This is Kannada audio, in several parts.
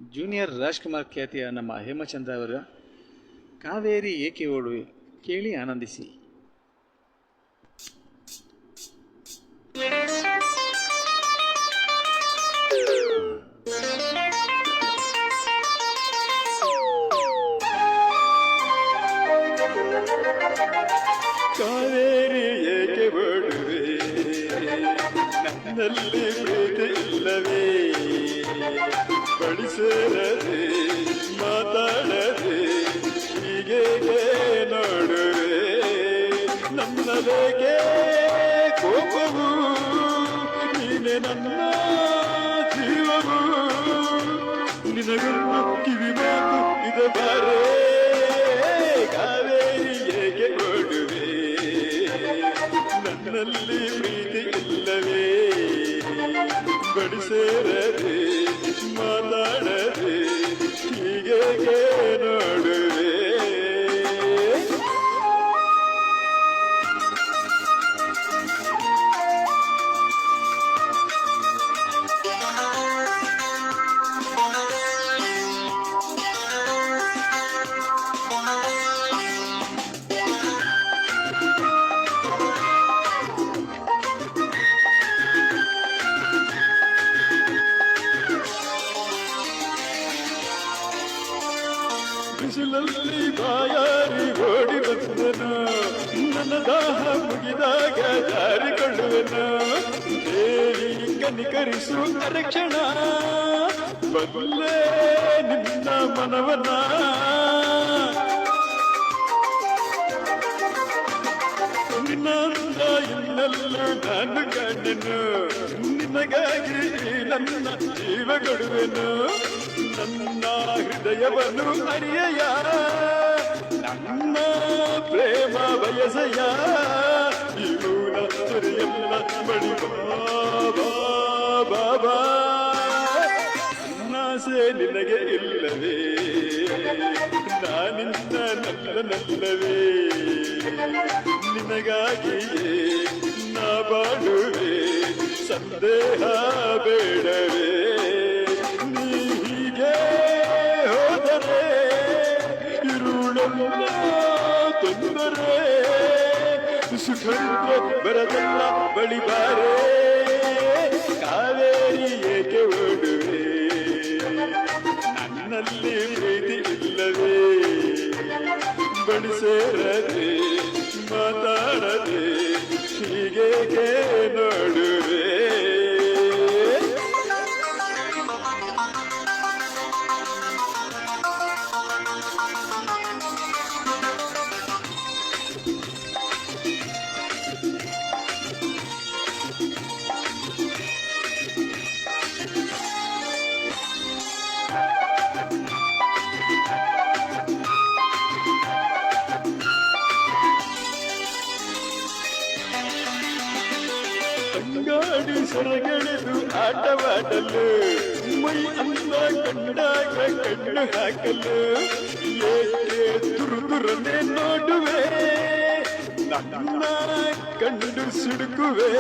ಜೂನಿಯರ್ ರಾಜ್ಕುಮಾರ್ ಖ್ಯಾತಿಯ ನಮ್ಮ ಹೇಮಚಂದ್ರ ಅವರ ಕಾವೇರಿ ಏಕೆ ಓಡುವೆ ಕೇಳಿ ಆನಂದಿಸಿ. ಕಾವೇರಿ ಏಕೆ ಓಡುವೆ, ನನ್ನಲ್ಲಿ ಪ್ರೀತಿ ಇಲ್ಲವೇ, ಬಡಿಸೇರದೆ ಮಾತಾಡದೆ ಹೀಗೆ ನೋಡುವೆ, ನನ್ನದೇಕೆ ಕೋಪವು, ನೀನೆ ನನ್ನ ಜೀವವು, ನಿನಗನ್ನು ಕಿವಿ ಮಾತು ಇದೆ ಬಾರೇ, ಕಾವೇರಿ ಏಕೆ ಓಡುವೆ, ನನ್ನಲ್ಲಿ ಪ್ರೀತಿ ಇಲ್ಲವೇ, ಬಡಿಸೇರದೆ ಮಾತಾಡದೆ ಹೀಗೆ ನೋಡುವೆ. ಬಿಸಿಲಲ್ಲಿ ಬಾಯಾರಿ ಓಡಿ ಬಂದನು, ನನ್ನ ದಾಹ ಮುಗಿದಾಗ ಜಾರಿಕೊಳ್ಳುವೆನು, ದೇವಿ ಕನಿಕರಿಸು ರಕ್ಷಣ, ಬಲ್ಲೆ ನಿನ್ನ ಮನವನ, ನಿನ್ನಂದ ಇನ್ನೆಲ್ಲೂ ನಾನು ಕಂಡೆನು, ನಿನಗಾಗಿ ನನ್ನ ಜೀವ ಕೊಡುವೆನು, ನನ್ನ ಹೃದಯವನ್ನು ಅರಿಯಯ, ನನ್ನ ಪ್ರೇಮ ಬಯಸಯ, ಇವನ ಸರಿಯಲ್ಲ ಬಳಿ ಬಾಬಾ, ನಾಸೆ ನಿನಗೆ ಇಲ್ಲವೇ, ನಾನಿನ್ನ ನಲ್ಲವೇ, ನಿನಗಾಗಿಯೇ ನಾ ಬಾಡುವೆ, ಸಂದೇಹ ಬೇಡವೇ, ಹೋದರೆ ಇರುಳೆಲ್ಲ ತೊಂದರೆ, ಸುಖಂದ್ರೆ ಬರದಲ್ಲ ಬಳಿ ಬಾರೇ, ಕಾವೇರಿ ಏಕೆ ಓಡುವೆ, ನನ್ನಲ್ಲಿ ಪ್ರೀತಿ ಇಲ್ಲವೇ, ಬಡಿಸೇರದೆ ಮಾತಾಡದೆ ಹೀಗೆ ನೋಡುವೆ. ಅಂಗಾಡಿ ಸರಗೆಳೆದು ಆಟವಾಡಲು, ಮೈ ಅಂದ ಕಂಡಾಗ ಕಣ್ಣು ಹಾಕಲು, ಏಕೆ ತುರುದುರನೆ ನೋಡುವೆ, ನನ್ನ ಕಂಡು ಸುಡುಕುವೆ,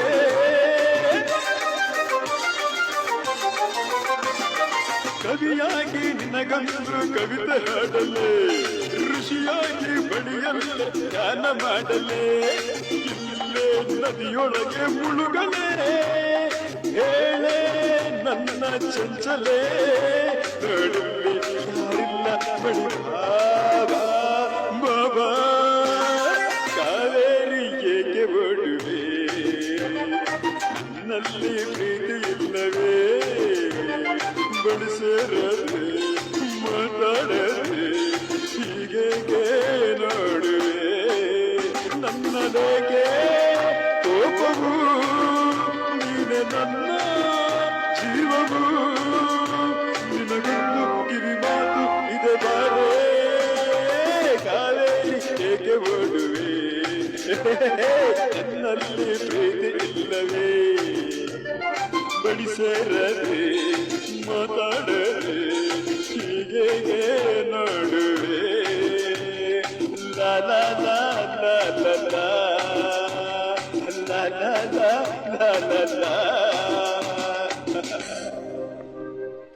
ಕವಿಯಾಗಿ ನಿನಗಂದು ಕವಿತೆ ಹಾಡಲೆ, ಋಷಿಯಾಗಿ ಬಳಿಯಲ್ಲ ಧ್ಯಾನ ಮಾಡಲೆ, ಇಲ್ಲೇ ನದಿಯೊಳಗೆ ಮುಳುಗಲೆ, ಹೇಳೆ ನನ್ನ ಚಂಚಲೆ, ನೋಡಲಿ ಯಾರಿಲ್ಲ ಬಳಿ ಬಾಬಾ ಬಾಬಾ, ಕಾವೇರಿ ಏಕೆ ಓಡುವೆ, ನನ್ನಲ್ಲಿ ಪ್ರೀತಿ ಇಲ್ಲವೇ, ಬಡಿಸೇರದೆ ಮಾತಾಡದೆ ಹೀಗೆ ನೋಡುವೆ, ನನ್ನದೇಕೆ ಕೋಪವು, ನೀನೆ ನನ್ನ ಜೀವವು, ನಿನಗೊಂದು ಕಿವಿ ಮಾತು ಇದೆ ಬಾರೇ, ಕಾವೇರಿ ಏಕೆ ಓಡುವೆ, ನನ್ನಲ್ಲಿ ಪ್ರೀತಿ ಇಲ್ಲವೇ, ಬಡಿಸೇರದೆ ಮಾತಾಡದೆ ಹೀಗೆ ನೋಡುವೆ, ಲಾ ಲಾ ಲಾ ಲಾ ಲಾ ಲಾ ಲಾ ಲಾ ಲಾ ಲಾ ಲಾ.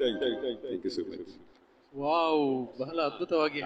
Thank you. Thank you so much. Wow, ಬಹಳ ಅದ್ಭುತವಾಗಿ